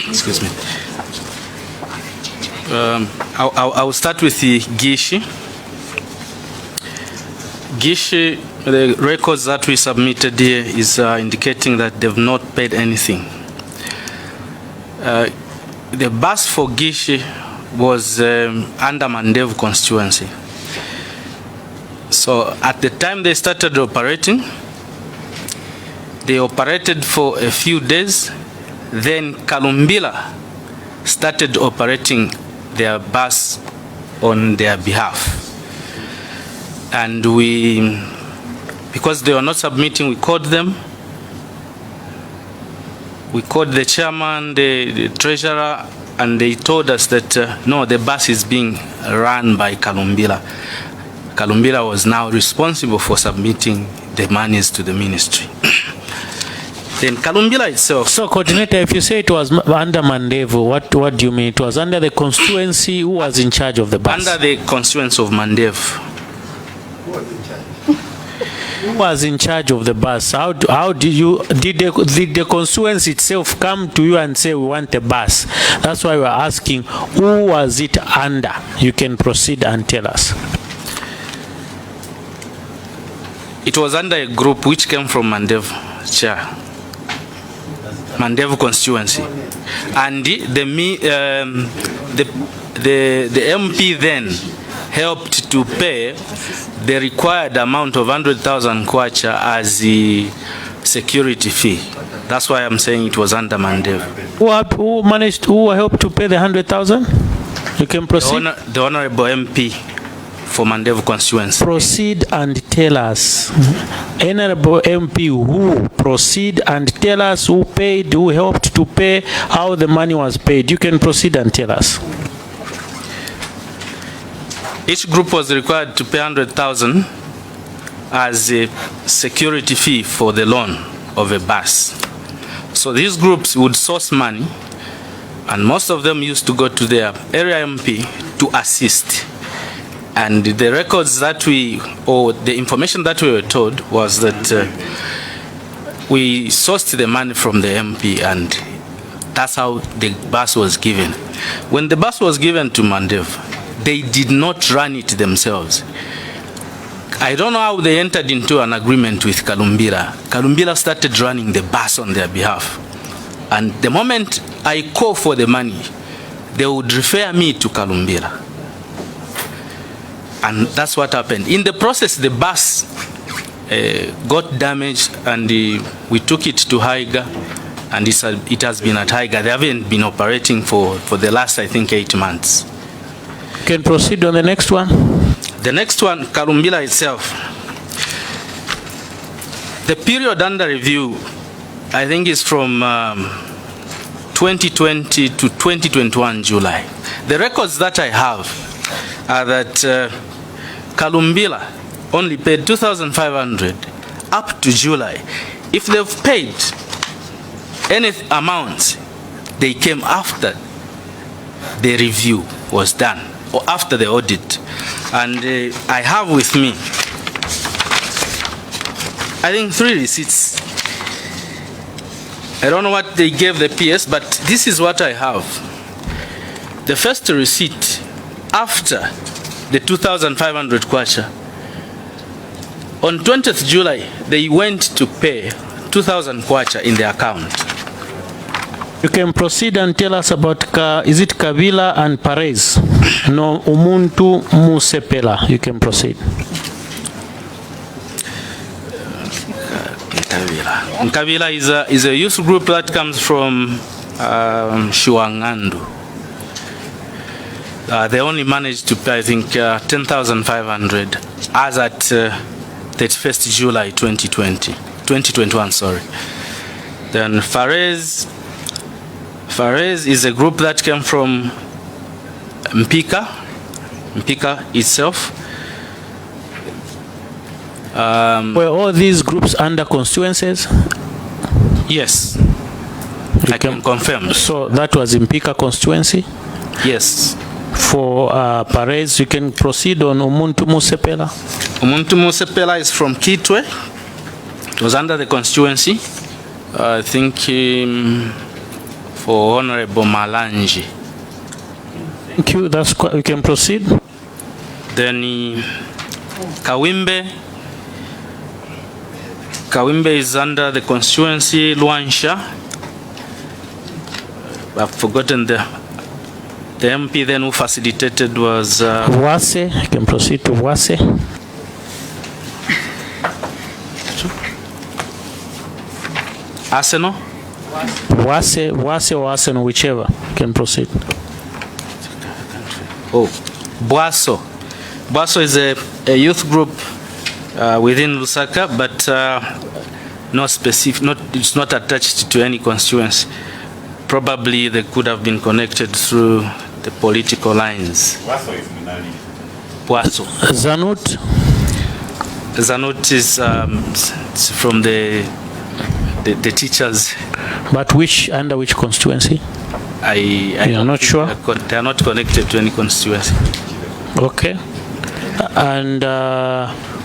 Excuse me. I will start with the Gishi. Gishi, the records that we submitted here is indicating that they've not paid anything. The bus for Gishi was under Mandevu constituency. So at the time they started operating, they operated for a few days. Then Kalumbila started operating their bus on their behalf. And we, because they were not submitting, we called them. We called the chairman, the treasurer, and they told us that no, the bus is being run by Kalumbila. Kalumbila was now responsible for submitting the monies to the ministry. Then Kalumbila itself. So, coordinator, if you say it was under Mandevu, what do you mean? It was under the constituency. Who was in charge of the bus? Under the constituency of Mandevu. Who was in charge of the bus? How did the constituency itself come to you and say we want a bus? That's why we're asking, who was it under? You can proceed and tell us. It was under a group which came from Mandevu, chair. Mandevu constituency. And the MP then helped to pay the required amount of 100,000 kwacha as the security fee. That's why I'm saying it was under Mandevu. Who helped to pay the 100,000? You can proceed. The Honorable MP for Mandevu constituency. Proceed and tell us. Honorable MP, who? Proceed and tell us who paid, who helped to pay, how the money was paid. You can proceed and tell us. Each group was required to pay 100,000 as a security fee for the loan of a bus. So these groups would source money, and most of them used to go to their area MP to assist. And the records that the information that we were told was that we sourced the money from the MP, and that's how the bus was given. When the bus was given to Mandevu, they did not run it themselves. I don't know how they entered into an agreement with Kalumbila. Kalumbila started running the bus on their behalf. And the moment I call for the money, they would refer me to Kalumbila. And that's what happened. In the process, the bus got damaged, and we took it to Haiga, and it has been at Haiga. They haven't been operating for the last, I think, 8 months. Can proceed on the next one. The next one, Kalumbila itself. The period under review, I think, is from 2020 to 2021 July. The records that I have are that Kalumbila only paid 2,500 up to July. If they've paid any amount, they came after the review was done, or after the audit. And I have with me, I think, 3 receipts. I don't know what they gave the PS, but this is what I have. The first receipt after the 2,500 kwacha, on 20th July, they went to pay 2,000 kwacha in the account. You can proceed and tell us about, is it Kabila and Perez? No, Umuntu Musepela. You can proceed. Kabila is a youth group that comes from Shuangandu. They only managed to pay, I think, 10,500 as at 31st July 2021, sorry. Then Fares is a group that came from Mpika itself. Were all these groups under constituencies? Yes, I can confirm. So that was Mpika constituency? Yes. For Perez, you can proceed on Umuntu Musepela. Umuntu Musepela is from Kitwe. It was under the constituency. I think for Honorable Malanji. Thank you. We can proceed. Then Kawimbe. Kawimbe is under the constituency Luansha. I've forgotten the MP then who facilitated was Wase. You can proceed to Wase. Arsenal. Wase or Arsenal, whichever. You can proceed. Oh, Bwaso. Bwaso is a youth group within Lusaka, but not specific. It's not attached to any constituency. Probably they could have been connected through the political lines. Bwaso is Minali. Bwaso. Zanut. Zanut is from the teachers. But under which constituency? You're not sure? They are not connected to any constituency. Okay. And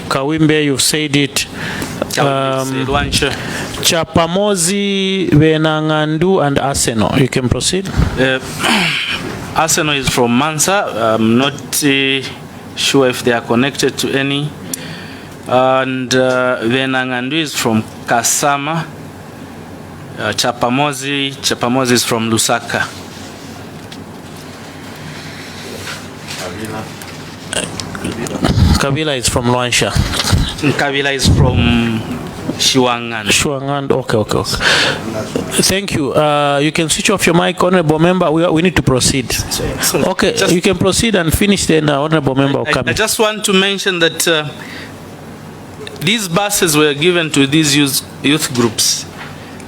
Kawimbe, you've said it. Chapamozi, Venangandu, and Arsenal. You can proceed. Arsenal is from Mansa. I'm not sure if they are connected to any. And Venangandu is from Kasama. Chapamozi is from Lusaka. Kabila is from Luansha. Kabila is from Shiwangan. Shiwangan, okay. Thank you. You can switch off your mic, Honorable Member. We need to proceed. Okay, you can proceed and finish, then Honorable Member will come. I just want to mention that these buses were given to these youth groups.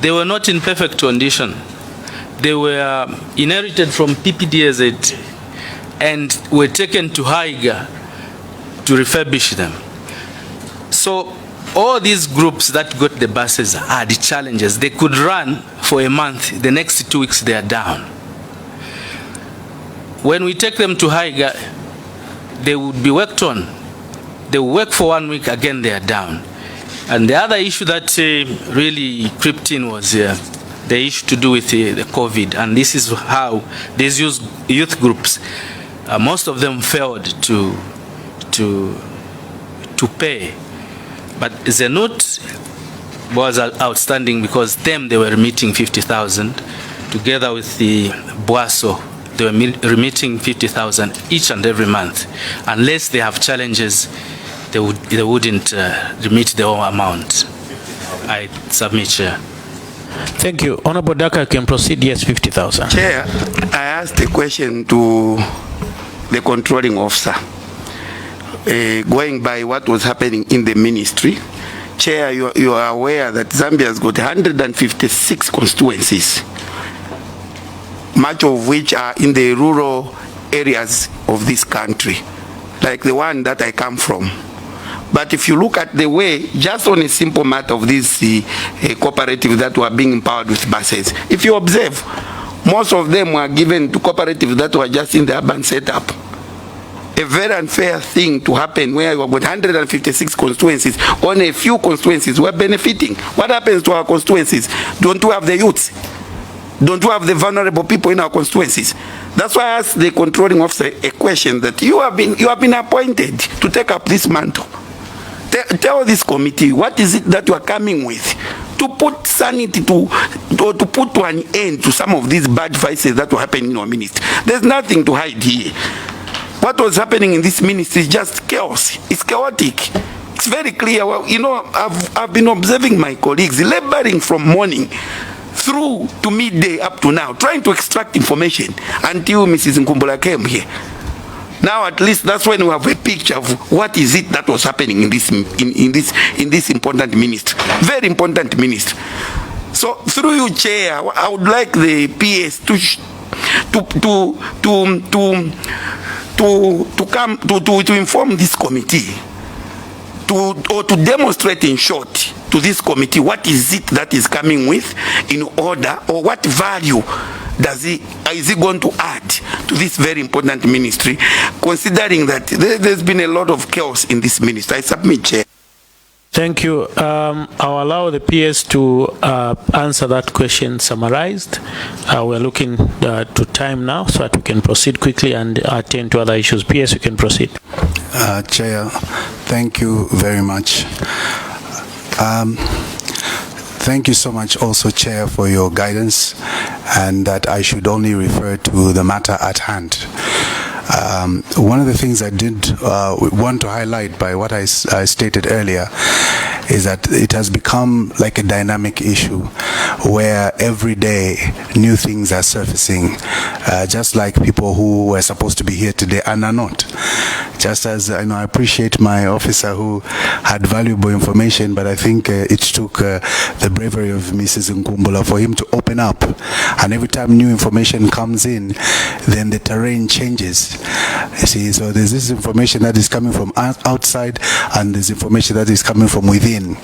They were not in perfect condition. They were inherited from PPDZ and were taken to Haiga to refurbish them. So all these groups that got the buses had challenges. They could run for a month. The next 2 weeks they are down. When we take them to Haiga, they would be worked on. They work for 1 week, again they are down. And the other issue that really crept in was the issue to do with the COVID. And this is how these youth groups, most of them failed to pay. But the note was outstanding because they were remitting 50,000 together with the Bwaso. They were remitting 50,000 each and every month. Unless they have challenges, they wouldn't remit the whole amount. I submit, Chair. Thank you. Honorable Daka can proceed. Yes, 50,000. Chair, I asked a question to the controlling officer. Going by what was happening in the ministry, Chair, you are aware that Zambia has got 156 constituencies, much of which are in the rural areas of this country, like the one that I come from. But if you look at the way, just on a simple matter of these cooperatives that were being empowered with buses, if you observe, most of them were given to cooperatives that were just in the urban setup. A very unfair thing to happen where you have got 156 constituencies, only a few constituencies were benefiting. What happens to our constituencies? Don't we have the youths? Don't we have the vulnerable people in our constituencies? That's why I asked the controlling officer a question that you have been appointed to take up this mantle. Tell this committee, what is it that you are coming with to put sanity, to put to an end to some of these bad vices that were happening in our ministry? There's nothing to hide here. What was happening in this ministry is just chaos. It's chaotic. It's very clear. Well, you know, I've been observing my colleagues laboring from morning through to midday up to now, trying to extract information until Mrs. Nkumbula came here. Now at least that's when we have a picture of what is it that was happening in this important ministry, very important ministry. So through you, Chair, I would like the PS to inform this committee, to demonstrate in short to this committee what is it that is coming with in order, or what value is it going to add to this very important ministry, considering that there's been a lot of chaos in this ministry. I submit, Chair. Thank you. I'll allow the PS to answer that question summarized. We're looking to time now so that we can proceed quickly and attend to other issues. PS, you can proceed. Chair, thank you very much. Thank you so much also, Chair, for your guidance, and that I should only refer to the matter at hand. One of the things I did want to highlight by what I stated earlier is that it has become like a dynamic issue where every day new things are surfacing, just like people who were supposed to be here today and are not. Just as I appreciate my officer who had valuable information, but I think it took the bravery of Mrs. Nkumbula for him to open up. And every time new information comes in, then the terrain changes. You see, so there's this information that is coming from outside, and there's information that is coming from within.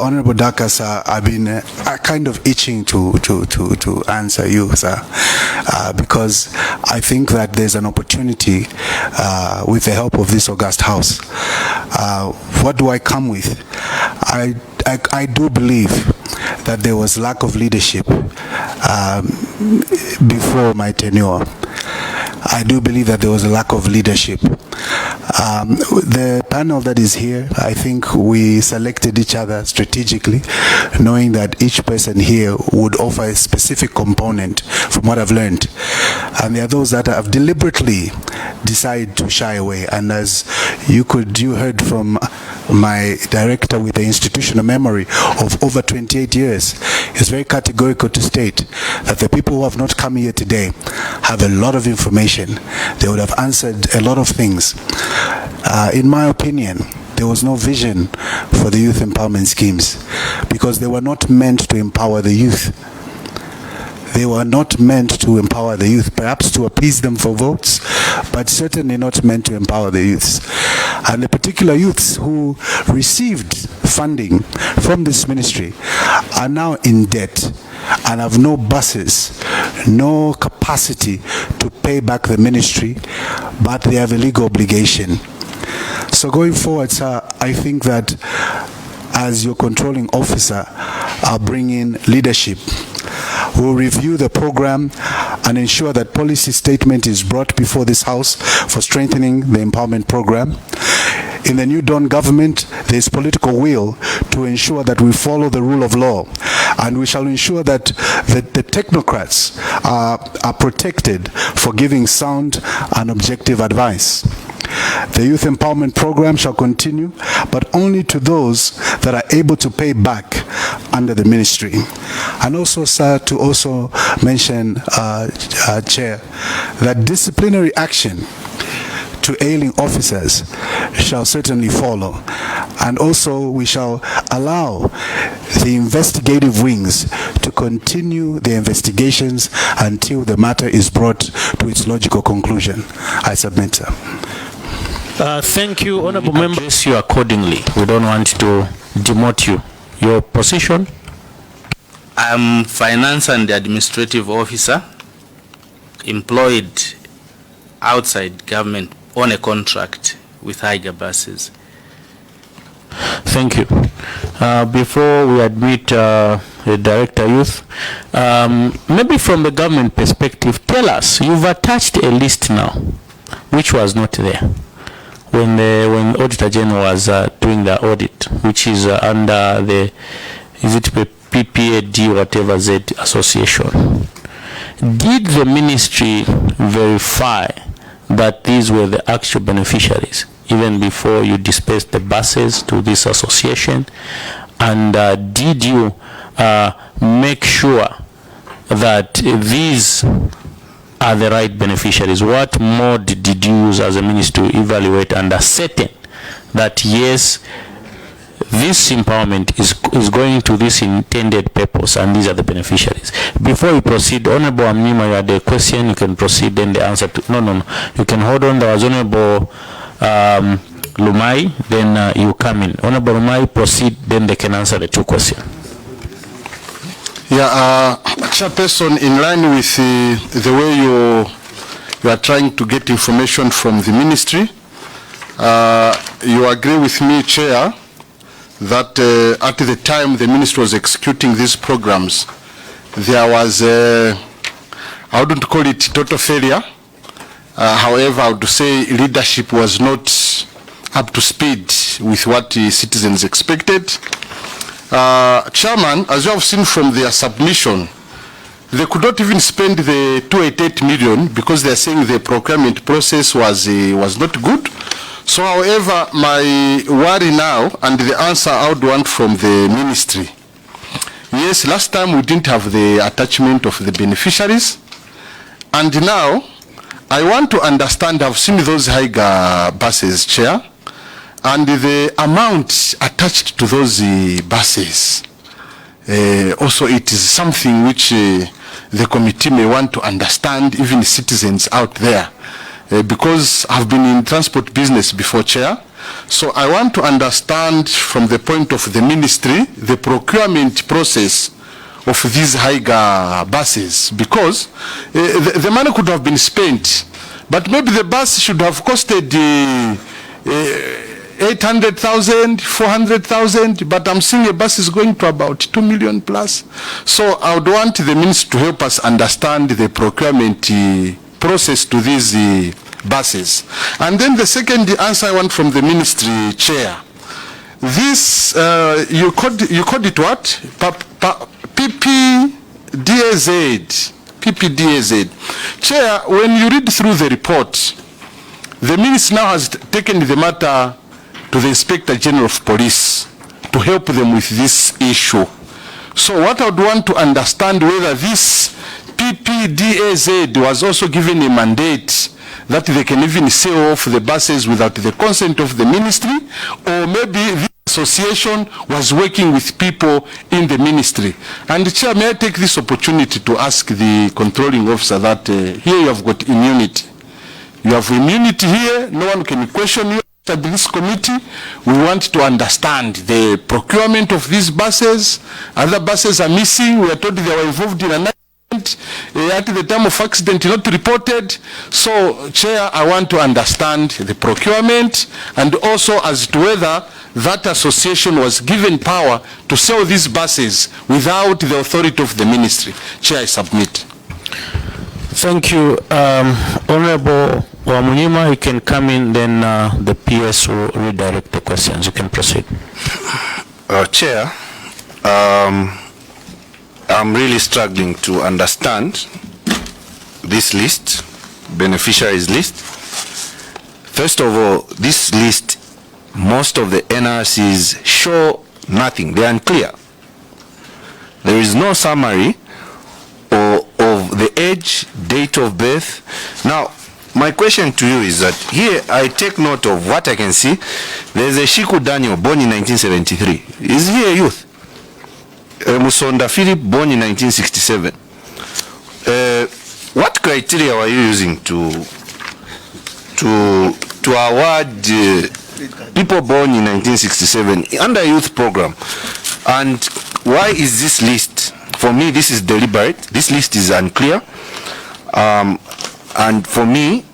Honorable Dakas, I've been kind of itching to answer you, sir, because I think that there's an opportunity with the help of this august house. What do I come with? I do believe that there was lack of leadership before my tenure. I do believe that there was a lack of leadership. The panel that is here, I think we selected each other strategically, knowing that each person here would offer a specific component from what I've learned. And there are those that have deliberately decided to shy away. And as you heard from my director with the institutional memory of over 28 years, is very categorical to state that the people who have not come here today have a lot of information. They would have answered a lot of things. In my opinion, there was no vision for the youth empowerment schemes because they were not meant to empower the youth. They were not meant to empower the youth, perhaps to appease them for votes, but certainly not meant to empower the youths. And the particular youths who received funding from this ministry are now in debt and have no buses, no capacity to pay back the ministry, but they have a legal obligation. So going forward, sir, I think that as your controlling officer, I'll bring in leadership. We'll review the program and ensure that policy statement is brought before this House for strengthening the empowerment program. In the new Dawn government, there is political will to ensure that we follow the rule of law, and we shall ensure that the technocrats are protected for giving sound and objective advice. The youth empowerment program shall continue, but only to those that are able to pay back under the ministry. And also, sir, to also mention, Chair, that disciplinary action to ailing officers shall certainly follow. And also we shall allow the investigative wings to continue their investigations until the matter is brought to its logical conclusion. I submit, sir. Thank you, honorable member. Address you accordingly. We don't want to demote you. Your position? I'm finance and administrative officer employed outside government on a contract with Haiger buses. Thank you. Before we admit the Director Youth, maybe from the government perspective, tell us, you've attached a list now, which was not there when the Auditor General was doing the audit, which is under the, is it PPAD, whatever Z association. Did the ministry verify that these were the actual beneficiaries even before you dispersed the buses to this association? And did you make sure that these are the right beneficiaries? What mode did you use as a ministry to evaluate and ascertain that yes, this empowerment is going to this intended purpose and these are the beneficiaries? Before you proceed, Honorable Amnima, you had a question, you can proceed, then the answer to, no, you can hold on. There was Honorable Lumai, then you come in. Honorable Lumai, proceed, then they can answer the two questions. Yeah, Chairperson, in line with the way you are trying to get information from the ministry, you agree with me, Chair, that at the time the ministry was executing these programs, there was, I wouldn't call it total failure. However, I would say leadership was not up to speed with what citizens expected. Chairman, as you have seen from their submission, they could not even spend the 288 million because they are saying the procurement process was not good. So, however, my worry now and the answer I would want from the ministry, yes, last time we didn't have the attachment of the beneficiaries, and now I want to understand, I've seen those Haiga buses, Chair, and the amount attached to those buses. Also, it is something which the committee may want to understand, even citizens out there, because I've been in transport business before, Chair. So I want to understand from the point of the ministry, the procurement process of these Haiga buses, because the money could have been spent, but maybe the bus should have costed 800,000, 400,000, but I'm seeing a bus is going to about 2 million plus. So I would want the minister to help us understand the procurement process to these buses. And then the second answer I want from the ministry, Chair. This, you called it what? PPDAZ. PPDAZ. Chair, when you read through the report, the minister now has taken the matter to the Inspector General of Police to help them with this issue. So what I would want to understand whether this PPDAZ was also given a mandate that they can even sell off the buses without the consent of the ministry, or maybe the association was working with people in the ministry. And Chair, may I take this opportunity to ask the controlling officer that here you have got immunity. You have immunity here, no one can question you. At this committee, we want to understand the procurement of these buses. Other buses are missing. We are told they were involved in an accident. At the time of accident, not reported. So, Chair, I want to understand the procurement and also as to whether that association was given power to sell these buses without the authority of the ministry. Chair, I submit. Thank you. Honorable Wamunyima, you can come in, then the PS will redirect the questions. You can proceed. Chair, I'm really struggling to understand this list, beneficiaries list. First of all, this list, most of the NRCs show nothing. They are unclear. There is no summary of the age, date of birth. Now, my question to you is that here I take note of what I can see. There's a Shiku Daniel born in 1973. Is he a youth? Musonda Philip born in 1967. What criteria were you using to award people born in 1967 under a youth program? And why is this list? For me, this is deliberate. This list is unclear. And for me,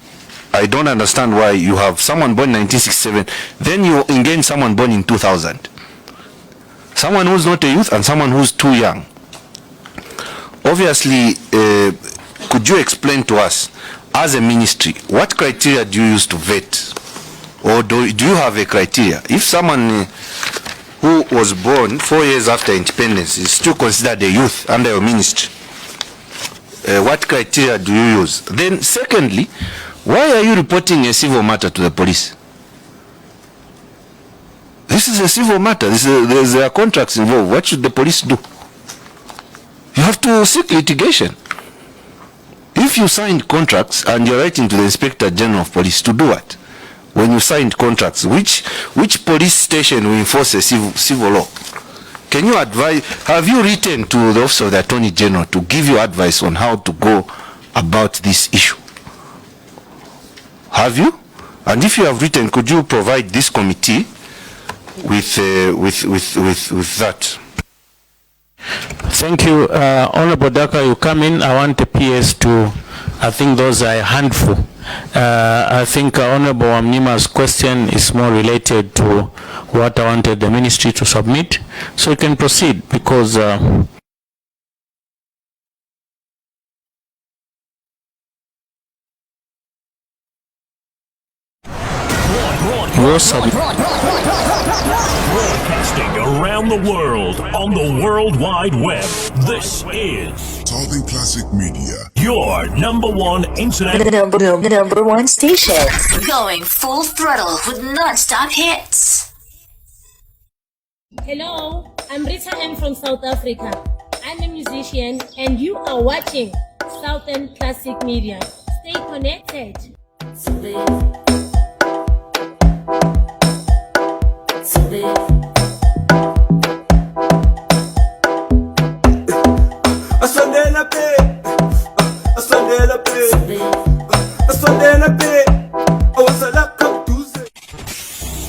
I don't understand why you have someone born in 1967, then you engage someone born in 2000. Someone who's not a youth and someone who's too young. Obviously, could you explain to us, as a ministry, what criteria do you use to vet? Or do you have a criteria? If someone who was born 4 years after independence is still considered a youth under your ministry, what criteria do you use? Then secondly, why are you reporting a civil matter to the police? This is a civil matter. There are contracts involved. What should the police do? You have to seek litigation. If you signed contracts and you're writing to the Inspector General of Police to do what? When you signed contracts, which police station will enforce a civil law? Can you advise, have you written to the Office of the Attorney General to give you advice on how to go about this issue? Have you? And if you have written, could you provide this committee with that? Thank you. Honorable Daka, you come in. I want the PS to, I think those are a handful. I think Honorable Amnima's question is more related to what I wanted the ministry to submit. So you can proceed because Broadcasting around the world on the World Wide Web. This is Southern Classic Media, your number one internet. The number one station. Going full throttle with non-stop hits. Hello, I'm Rita M from South Africa. I'm a musician and you are watching Southern Classic Media. Stay connected.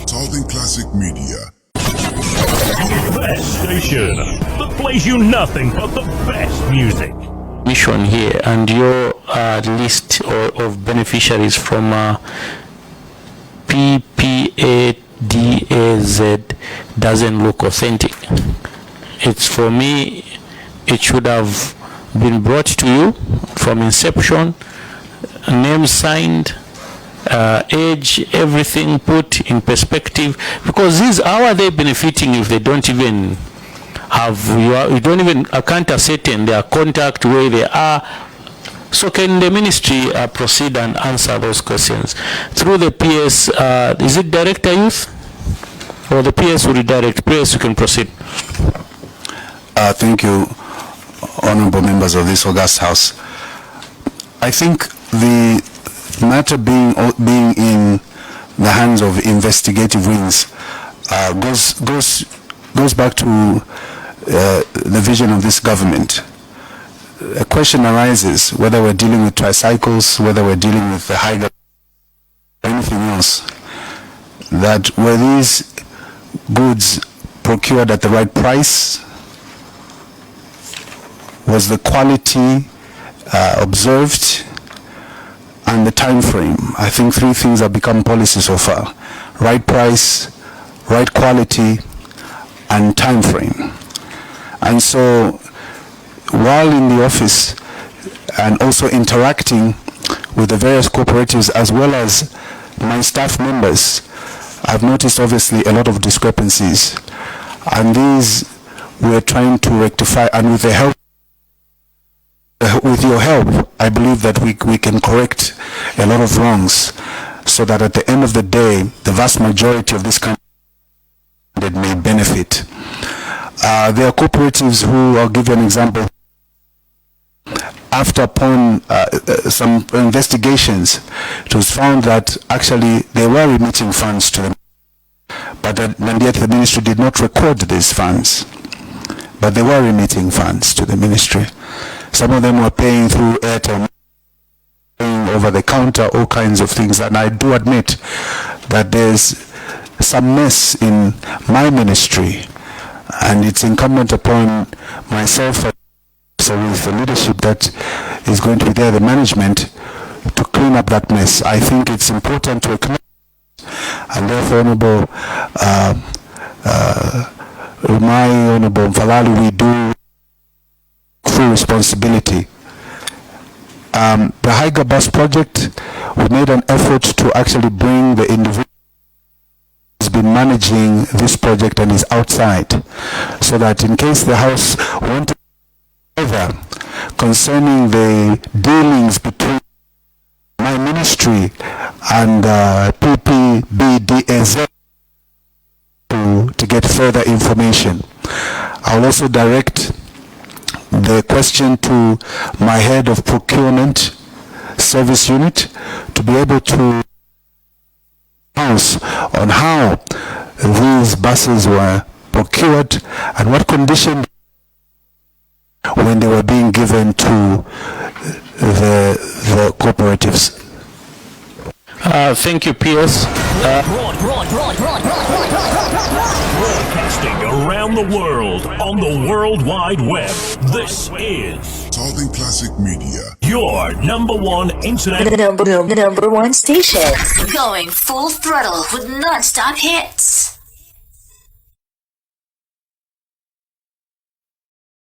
Southern Classic Media. Best station that plays you nothing but the best music. mission here, and your list of beneficiaries from PPADAZ doesn't look authentic. It's, for me, it should have been brought to you from inception, name signed, age, everything put in perspective, because these, how are they benefiting if they don't even have, you don't even, I can't ascertain their contact, where they are. So can the ministry proceed and answer those questions through the PS? Is it Director Youth or the PS will redirect? PS, you can proceed. Thank you, honorable members of this august house. I think the matter being in the hands of investigative wings goes back to the vision of this government. A question arises whether we're dealing with tricycles, whether we're dealing with the high or anything else, that were these goods procured at the right price? Was the quality observed? And the time frame. I think three things have become policy so far: right price, right quality, and time frame. And so while in the office and also interacting with the various cooperatives as well as my staff members, I've noticed obviously a lot of discrepancies, and these we're trying to rectify, and with the help, with your help, I believe that we can correct a lot of wrongs, so that at the end of the day, the vast majority of this country may benefit. There are cooperatives who, I'll give you an example, after upon some investigations, it was found that actually they were remitting funds to them, but and yet the ministry did not record these funds, but they were remitting funds to the ministry. Some of them were paying through Airtel, paying over the counter, all kinds of things. And I do admit that there's some mess in my ministry, and it's incumbent upon myself, so with the leadership that is going to be there, the management, to clean up that mess. I think it's important to acknowledge, and therefore, Honorable, my Honorable Mfalali, we do full responsibility. The Haiga Bus project, we made an effort to actually bring the individual who's been managing this project and is outside, so that in case the House wanted further concerning the dealings between my ministry and PPBDAZ to get further information. I'll also direct the question to my head of procurement service unit to be able to house on how these buses were procured and what condition when they were being given to the cooperatives. Thank you, PS. Broadcasting around the world on the World Wide Web. This is Southern Classic Media. your #1 internet Number one station. Going full throttle with non-stop hits.